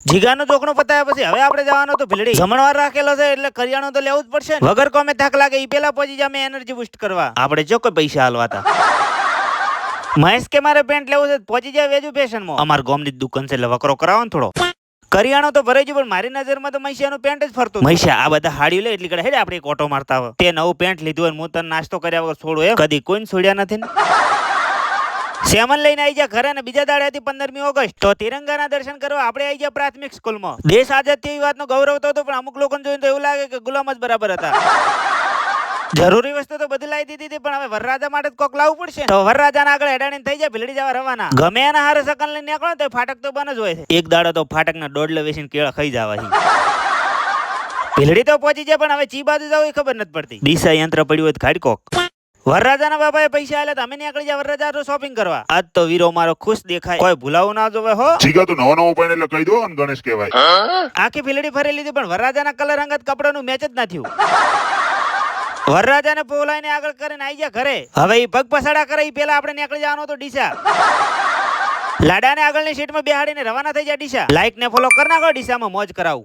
જીગાનું ચોકનું પતાયા પછી હવે આપણે જવાનું તો ભીલડી જમણવાર રાખેલો છે એટલે કરિયાણું તો લેવું જ પડશે ને. વગર કોમે થાક લાગે ઈ પેલા પહોંચી જા મેં એનર્જી બૂસ્ટ કરવા. આપણે જો કોઈ પૈસા હાલવાતા મહેશ કે મારે પેન્ટ લેવું છે પહોંચી જાય વેજુ ફેશનમાં. અમાર ગામની જ દુકાન છે એટલે વકરો કરાવો ને થોડો. કરિયાણો તો ભરાઈ ગયું પણ મારી નજરમાં તો મૈસાનું પેન્ટ જ ફરતું. મૈસા આ બધા હાડી લે એટલી કડે હેડે આપણે એક ઓટો મારતા હોય. તે નવું પેન્ટ લીધું અને હું તને નાસ્તો કર્યા વગર છોડું એમ કદી કોઈને છોડ્યા નથી ને. શ્યામન લઈને આવી જા ઘરે ને બીજા દાડે હતી 15મી ઓગસ્ટ તો તિરંગાના દર્શન કરવા આપણે આવી ગયા પ્રાથમિક સ્કૂલમાં. દેશ આઝાદ તેવી વાતનો ગૌરવ તો હતો પણ અમુક લોકોને જોઈને તો એવું લાગે કે ગુલામ જ બરાબર હતા. જરૂરી વસ્તુ તો બધી લાવી દીધી પણ હવે વરરાજા માટે કોક લાવવું પડશે તો વરરાજાના આગળ હેડાણીને થઈ જાય ભીલડી જવા રવાના. ગમે એના હારે સકન લઈને નીકળો તો ફાટક તો બન જ હોય છે. એક દાડો તો ફાટકના દોડલે વેસીને કેળા ખાઈ જવા છે. ભીલડી તો પહોંચી જાય પણ હવે ચી બાજુ જાવ એ ખબર નથી પડતી. દિશા યંત્ર પડ્યું હોય તો ખાડી કોક. વરરાજાના બાપાએ પૈસા આલ્યા તો અમે નીકળી જા વરરાજા તો શોપિંગ કરવા. આજ તો વીરો મારો ખુશ દેખાય કોઈ ભૂલાવું ના જોવે હો. જીગા તો નવો પાણી એટલે કહી દો અને ગણેશ કહેવાય. આખી ભીલડી ફરી લીધી પણ વરરાજાના કલર અંગત કપડાનું મેચ જ ના થયું. વરરાજાને પોલાઈને આગળ કરીને આવી જા ઘરે. હવે ઈ પગ પસાડા કરે ઈ પેલા આપણે નીકળી જવાનો તો ડીસા. લાડાને આગળની સીટમાં બેહાડીને રવાના થઈ જાય ડીસા. લાઈક ને ફોલો કરી નાખો ડીસામાં મોજ કરાવું.